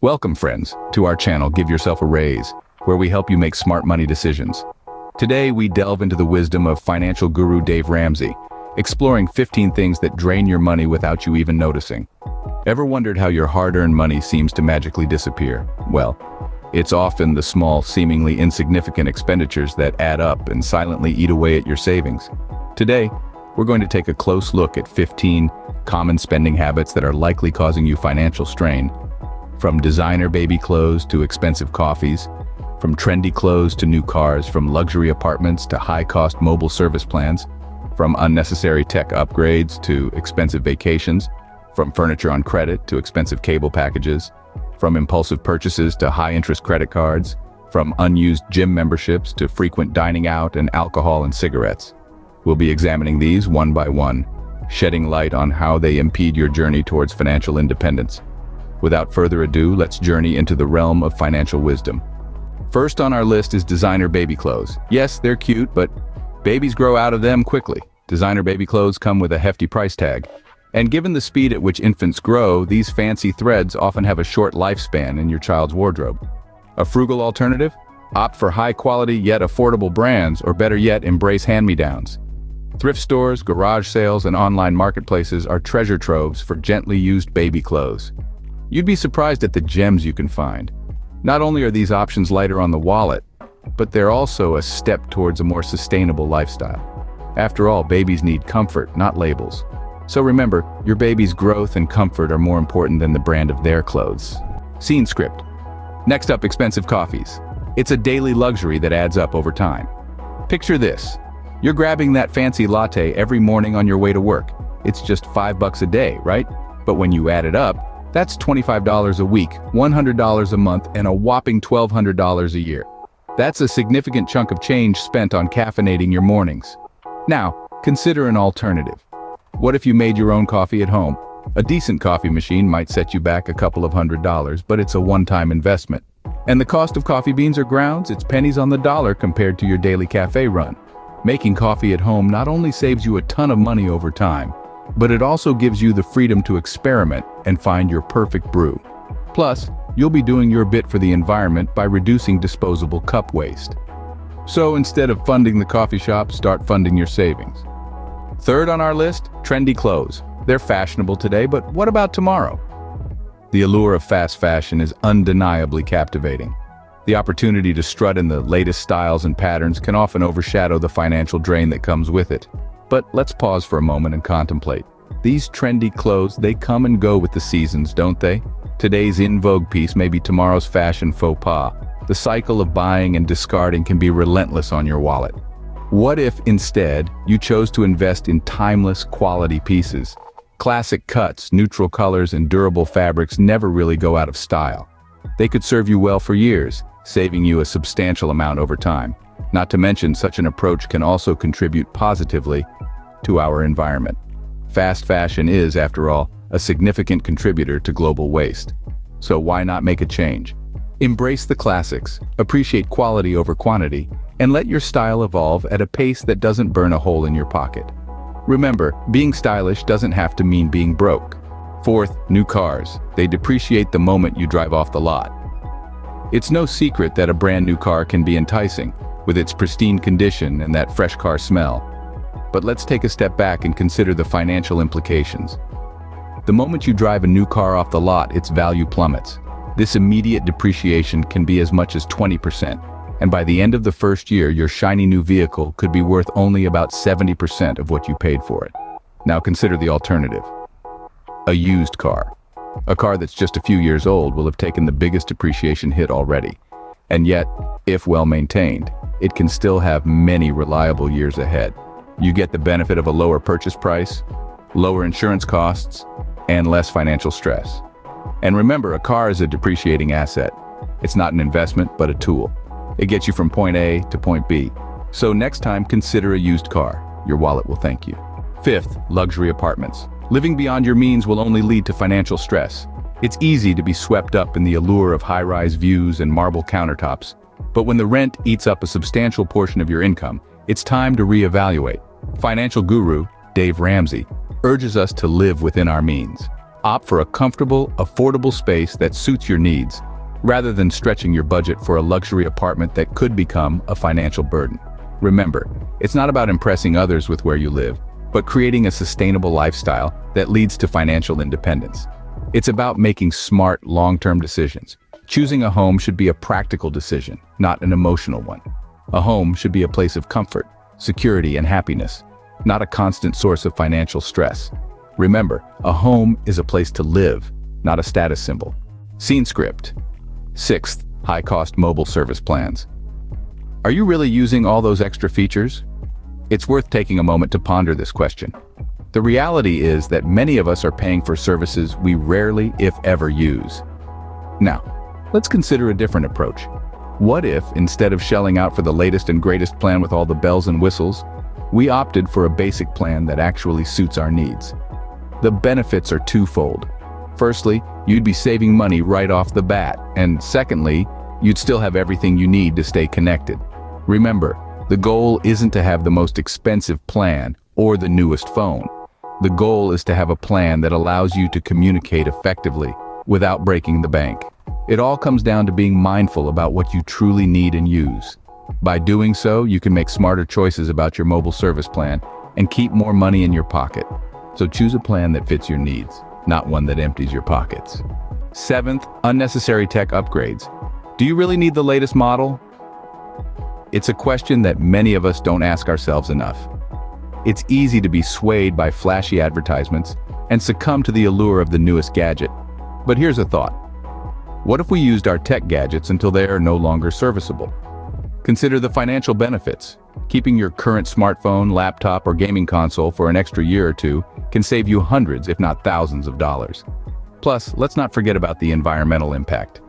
Welcome, friends, to our channel Give Yourself a Raise, where we help you make smart money decisions. Today, we delve into the wisdom of financial guru Dave Ramsey, exploring 15 things that drain your money without you even noticing. Ever wondered how your hard-earned money seems to magically disappear? Well, it's often the small, seemingly insignificant expenditures that add up and silently eat away at your savings. Today, we're going to take a close look at 15 common spending habits that are likely causing you financial strain. From designer baby clothes to expensive coffees, from trendy clothes to new cars, from luxury apartments to high-cost mobile service plans, from unnecessary tech upgrades to expensive vacations, from furniture on credit to expensive cable packages, from impulsive purchases to high-interest credit cards, from unused gym memberships to frequent dining out and alcohol and cigarettes. We'll be examining these one by one, shedding light on how they impede your journey towards financial independence. Without further ado, let's journey into the realm of financial wisdom. First on our list is designer baby clothes. Yes, they're cute, but babies grow out of them quickly. Designer baby clothes come with a hefty price tag. And given the speed at which infants grow, these fancy threads often have a short lifespan in your child's wardrobe. A frugal alternative? Opt for high-quality yet affordable brands, or better yet, embrace hand-me-downs. Thrift stores, garage sales, and online marketplaces are treasure troves for gently used baby clothes. You'd be surprised at the gems you can find. Not only are these options lighter on the wallet, but they're also a step towards a more sustainable lifestyle. After all, babies need comfort, not labels. So remember, your baby's growth and comfort are more important than the brand of their clothes. Scene script. Next up, expensive coffees. It's a daily luxury that adds up over time. Picture this. You're grabbing that fancy latte every morning on your way to work. It's just $5 a day, right? But when you add it up, that's $25 a week, $100 a month, and a whopping $1,200 a year. That's a significant chunk of change spent on caffeinating your mornings. Now, consider an alternative. What if you made your own coffee at home? A decent coffee machine might set you back a couple of $100s, but it's a one-time investment. And the cost of coffee beans or grounds, it's pennies on the dollar compared to your daily cafe run. Making coffee at home not only saves you a ton of money over time, but it also gives you the freedom to experiment and find your perfect brew. Plus, you'll be doing your bit for the environment by reducing disposable cup waste. So instead of funding the coffee shop, start funding your savings. Third on our list, trendy clothes. They're fashionable today, but what about tomorrow? The allure of fast fashion is undeniably captivating. The opportunity to strut in the latest styles and patterns can often overshadow the financial drain that comes with it. But let's pause for a moment and contemplate. These trendy clothes, they come and go with the seasons, don't they? Today's in vogue piece may be tomorrow's fashion faux pas. The cycle of buying and discarding can be relentless on your wallet. What if, instead, you chose to invest in timeless, quality pieces? Classic cuts, neutral colors, and durable fabrics never really go out of style. They could serve you well for years, saving you a substantial amount over time. Not to mention, such an approach can also contribute positively to our environment. Fast fashion is, after all, a significant contributor to global waste. So why not make a change? Embrace the classics, appreciate quality over quantity, and let your style evolve at a pace that doesn't burn a hole in your pocket. Remember, being stylish doesn't have to mean being broke. Fourth, new cars. They depreciate the moment you drive off the lot. It's no secret that a brand new car can be enticing, with its pristine condition and that fresh car smell. But let's take a step back and consider the financial implications. The moment you drive a new car off the lot, its value plummets. This immediate depreciation can be as much as 20%, and by the end of the first year, your shiny new vehicle could be worth only about 70% of what you paid for it. Now consider the alternative. A used car. A car that's just a few years old will have taken the biggest depreciation hit already. And yet, if well maintained, it can still have many reliable years ahead. You get the benefit of a lower purchase price, lower insurance costs, and less financial stress. And remember, a car is a depreciating asset. It's not an investment, but a tool. It gets you from point A to point B. So next time, consider a used car. Your wallet will thank you. Fifth, luxury apartments. Living beyond your means will only lead to financial stress. It's easy to be swept up in the allure of high-rise views and marble countertops. But when the rent eats up a substantial portion of your income, it's time to reevaluate. Financial guru, Dave Ramsey, urges us to live within our means. Opt for a comfortable, affordable space that suits your needs, rather than stretching your budget for a luxury apartment that could become a financial burden. Remember, it's not about impressing others with where you live, but creating a sustainable lifestyle that leads to financial independence. It's about making smart, long-term decisions. Choosing a home should be a practical decision, not an emotional one. A home should be a place of comfort, security, and happiness, not a constant source of financial stress. Remember, a home is a place to live, not a status symbol. Scene script. 6th, high-cost mobile service plans. Are you really using all those extra features? It's worth taking a moment to ponder this question. The reality is that many of us are paying for services we rarely, if ever, use. Now, let's consider a different approach. What if, instead of shelling out for the latest and greatest plan with all the bells and whistles, we opted for a basic plan that actually suits our needs? The benefits are twofold. Firstly, you'd be saving money right off the bat, and secondly, you'd still have everything you need to stay connected. Remember, the goal isn't to have the most expensive plan or the newest phone. The goal is to have a plan that allows you to communicate effectively without breaking the bank. It all comes down to being mindful about what you truly need and use. By doing so, you can make smarter choices about your mobile service plan and keep more money in your pocket. So choose a plan that fits your needs, not one that empties your pockets. 7th, unnecessary tech upgrades. Do you really need the latest model? It's a question that many of us don't ask ourselves enough. It's easy to be swayed by flashy advertisements and succumb to the allure of the newest gadget. But here's a thought. What if we used our tech gadgets until they are no longer serviceable? Consider the financial benefits. Keeping your current smartphone, laptop, or gaming console for an extra year or two can save you hundreds, if not thousands of dollars. Plus, let's not forget about the environmental impact.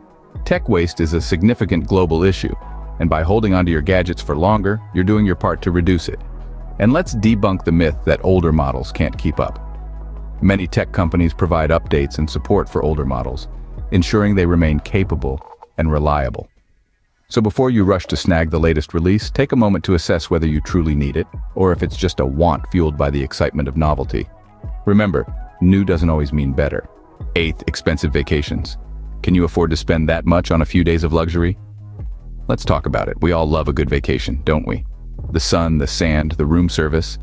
Tech waste is a significant global issue, and by holding onto your gadgets for longer, you're doing your part to reduce it. And let's debunk the myth that older models can't keep up. Many tech companies provide updates and support for older models, ensuring they remain capable and reliable. So before you rush to snag the latest release, take a moment to assess whether you truly need it, or if it's just a want fueled by the excitement of novelty. Remember, new doesn't always mean better. 8th, expensive vacations. Can you afford to spend that much on a few days of luxury? Let's talk about it. We all love a good vacation, don't we? The sun, the sand, the room service.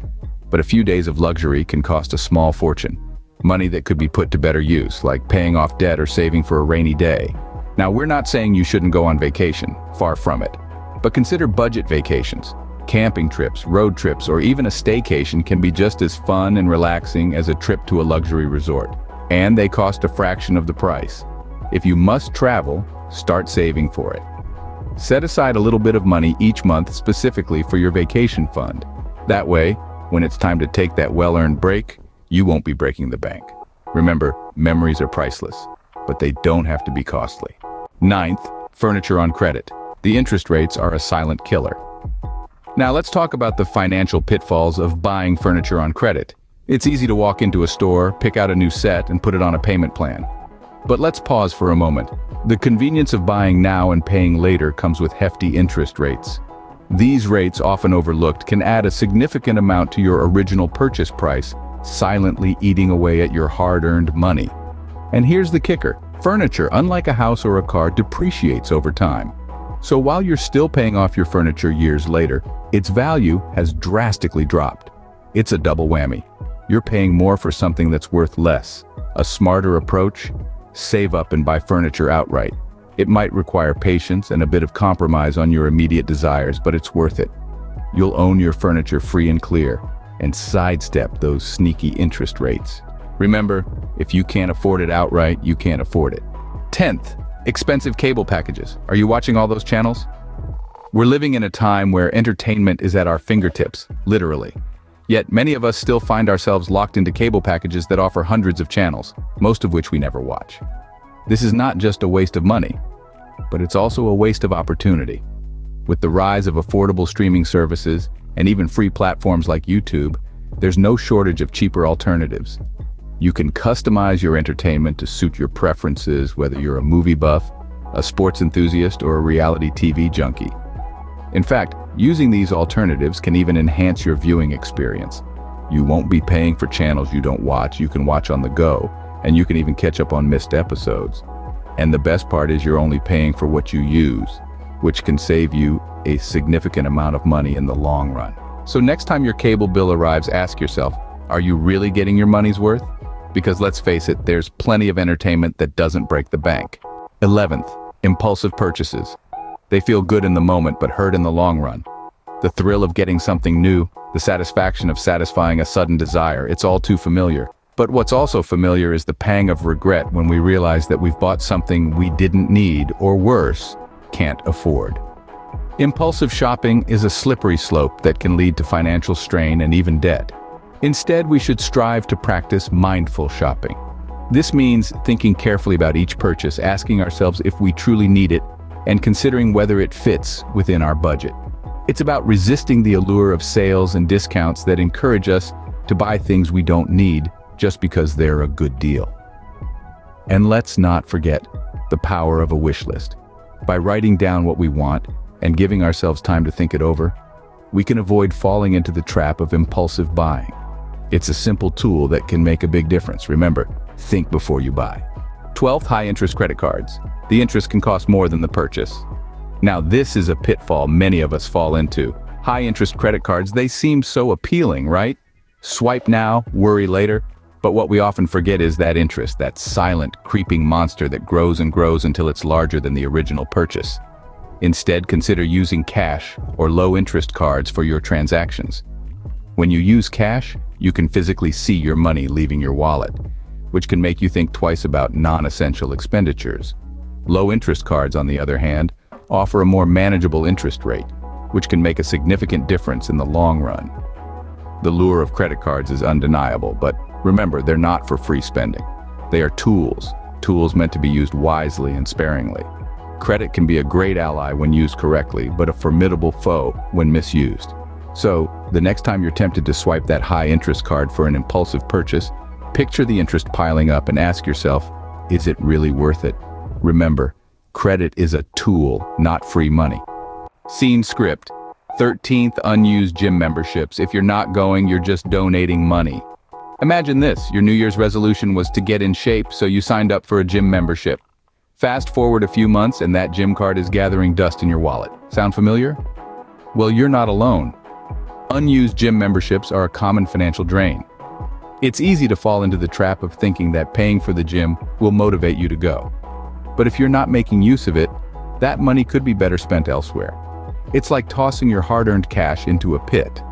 But a few days of luxury can cost a small fortune. Money that could be put to better use, like paying off debt or saving for a rainy day. Now, we're not saying you shouldn't go on vacation, far from it. But consider budget vacations. Camping trips, road trips, or even a staycation can be just as fun and relaxing as a trip to a luxury resort. And they cost a fraction of the price. If you must travel, start saving for it. Set aside a little bit of money each month specifically for your vacation fund. That way, when it's time to take that well-earned break, you won't be breaking the bank. Remember, memories are priceless, but they don't have to be costly. 9th, furniture on credit. The interest rates are a silent killer. Now let's talk about the financial pitfalls of buying furniture on credit. It's easy to walk into a store, pick out a new set, and put it on a payment plan. But let's pause for a moment. The convenience of buying now and paying later comes with hefty interest rates. These rates, often overlooked, can add a significant amount to your original purchase price, silently eating away at your hard-earned money. And here's the kicker. Furniture, unlike a house or a car, depreciates over time. So while you're still paying off your furniture years later, its value has drastically dropped. It's a double whammy. You're paying more for something that's worth less. A smarter approach? Save up and buy furniture outright. It might require patience and a bit of compromise on your immediate desires, but it's worth it. You'll own your furniture free and clear, and sidestep those sneaky interest rates. Remember, if you can't afford it outright, you can't afford it. 10th, expensive cable packages. Are you watching all those channels? We're living in a time where entertainment is at our fingertips, literally. Yet many of us still find ourselves locked into cable packages that offer hundreds of channels, most of which we never watch. This is not just a waste of money, but it's also a waste of opportunity. With the rise of affordable streaming services and even free platforms like YouTube, there's no shortage of cheaper alternatives. You can customize your entertainment to suit your preferences, whether you're a movie buff, a sports enthusiast, or a reality TV junkie. In fact, using these alternatives can even enhance your viewing experience. You won't be paying for channels you don't watch, you can watch on the go, and you can even catch up on missed episodes. And the best part is you're only paying for what you use, which can save you a significant amount of money in the long run. So next time your cable bill arrives, ask yourself, are you really getting your money's worth? Because let's face it, there's plenty of entertainment that doesn't break the bank. 11th, impulsive purchases. They feel good in the moment but hurt in the long run. The thrill of getting something new, the satisfaction of satisfying a sudden desire, it's all too familiar. But what's also familiar is the pang of regret when we realize that we've bought something we didn't need, or worse, can't afford. Impulsive shopping is a slippery slope that can lead to financial strain and even debt. Instead, we should strive to practice mindful shopping. This means thinking carefully about each purchase, asking ourselves if we truly need it, and considering whether it fits within our budget. It's about resisting the allure of sales and discounts that encourage us to buy things we don't need just because they're a good deal. And let's not forget the power of a wish list. By writing down what we want and giving ourselves time to think it over, we can avoid falling into the trap of impulsive buying. It's a simple tool that can make a big difference. Remember, think before you buy. 12th, high-interest credit cards. The interest can cost more than the purchase. Now, this is a pitfall many of us fall into. High-interest credit cards, they seem so appealing, right? Swipe now, worry later. But what we often forget is that interest, that silent, creeping monster that grows and grows until it's larger than the original purchase. Instead, consider using cash or low-interest cards for your transactions. When you use cash, you can physically see your money leaving your wallet, which can make you think twice about non-essential expenditures. Low-interest cards, on the other hand, offer a more manageable interest rate, which can make a significant difference in the long run. The lure of credit cards is undeniable, but remember, they're not for free spending. They are tools meant to be used wisely and sparingly. Credit can be a great ally when used correctly, but a formidable foe when misused. So, the next time you're tempted to swipe that high-interest card for an impulsive purchase, picture the interest piling up and ask yourself, is it really worth it? Remember, credit is a tool, not free money. Scene script. 13th, unused gym memberships. If you're not going, you're just donating money. Imagine this, your New Year's resolution was to get in shape, so you signed up for a gym membership. Fast forward a few months and that gym card is gathering dust in your wallet. Sound familiar? Well, you're not alone. Unused gym memberships are a common financial drain. It's easy to fall into the trap of thinking that paying for the gym will motivate you to go. But if you're not making use of it, that money could be better spent elsewhere. It's like tossing your hard-earned cash into a pit.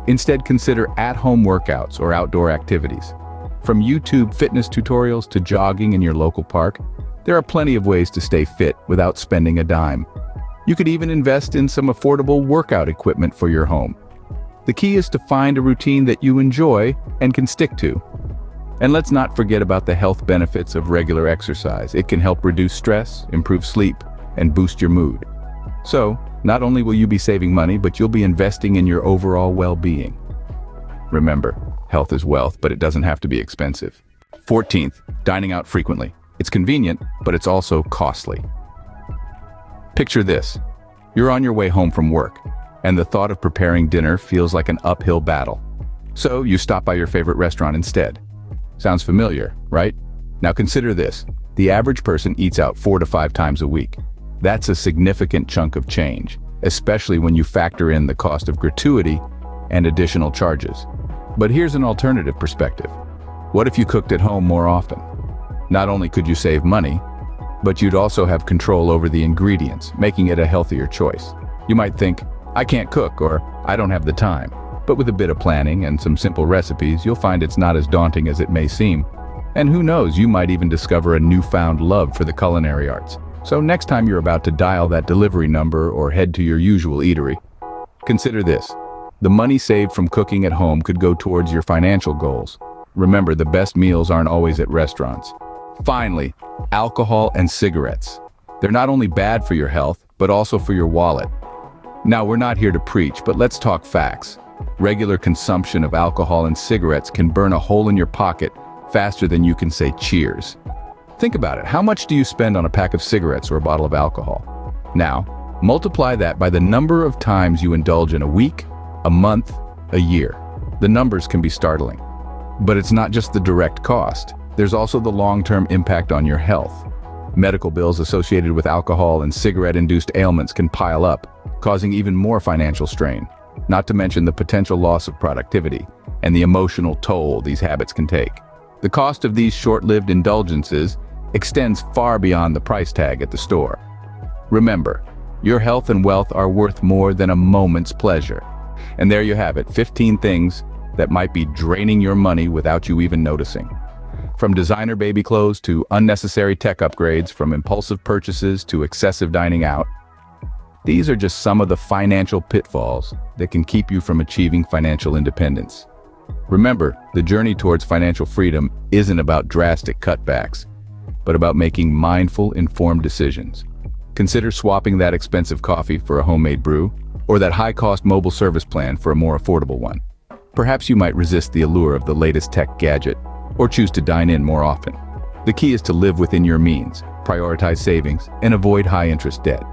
Instead, consider at-home workouts or outdoor activities. From YouTube fitness tutorials to jogging in your local park, there are plenty of ways to stay fit without spending a dime. You could even invest in some affordable workout equipment for your home. The key is to find a routine that you enjoy and can stick to. And let's not forget about the health benefits of regular exercise. It can help reduce stress, improve sleep, and boost your mood. So, not only will you be saving money, but you'll be investing in your overall well-being. Remember, health is wealth, but it doesn't have to be expensive. 14th, dining out frequently. It's convenient, but it's also costly. Picture this. You're on your way home from work, and the thought of preparing dinner feels like an uphill battle. So you stop by your favorite restaurant instead. Sounds familiar, right? Now consider this. The average person eats out 4 to 5 times a week. That's a significant chunk of change, especially when you factor in the cost of gratuity and additional charges. But here's an alternative perspective. What if you cooked at home more often? Not only could you save money, but you'd also have control over the ingredients, making it a healthier choice. You might think, I can't cook, or I don't have the time. But with a bit of planning and some simple recipes, you'll find it's not as daunting as it may seem. And who knows, you might even discover a newfound love for the culinary arts. So next time you're about to dial that delivery number or head to your usual eatery, consider this. The money saved from cooking at home could go towards your financial goals. Remember, the best meals aren't always at restaurants. Finally, alcohol and cigarettes. They're not only bad for your health, but also for your wallet. Now, we're not here to preach, but let's talk facts. Regular consumption of alcohol and cigarettes can burn a hole in your pocket faster than you can say cheers. Think about it. How much do you spend on a pack of cigarettes or a bottle of alcohol? Now, multiply that by the number of times you indulge in a week, a month, a year. The numbers can be startling. But it's not just the direct cost. There's also the long-term impact on your health. Medical bills associated with alcohol and cigarette-induced ailments can pile up, causing even more financial strain, not to mention the potential loss of productivity and the emotional toll these habits can take. The cost of these short-lived indulgences extends far beyond the price tag at the store. Remember, your health and wealth are worth more than a moment's pleasure. And there you have it, 15 things that might be draining your money without you even noticing. From designer baby clothes to unnecessary tech upgrades, from impulsive purchases to excessive dining out, these are just some of the financial pitfalls that can keep you from achieving financial independence. Remember, the journey towards financial freedom isn't about drastic cutbacks, but about making mindful, informed decisions. Consider swapping that expensive coffee for a homemade brew, or that high-cost mobile service plan for a more affordable one. Perhaps you might resist the allure of the latest tech gadget, or choose to dine in more often. The key is to live within your means, prioritize savings, and avoid high-interest debt.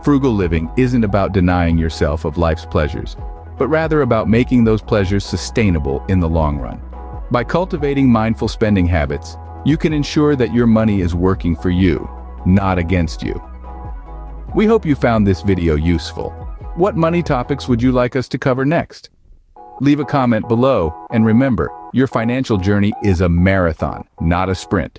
Frugal living isn't about denying yourself of life's pleasures, but rather about making those pleasures sustainable in the long run. By cultivating mindful spending habits, you can ensure that your money is working for you, not against you. We hope you found this video useful. What money topics would you like us to cover next? Leave a comment below, and remember, your financial journey is a marathon, not a sprint.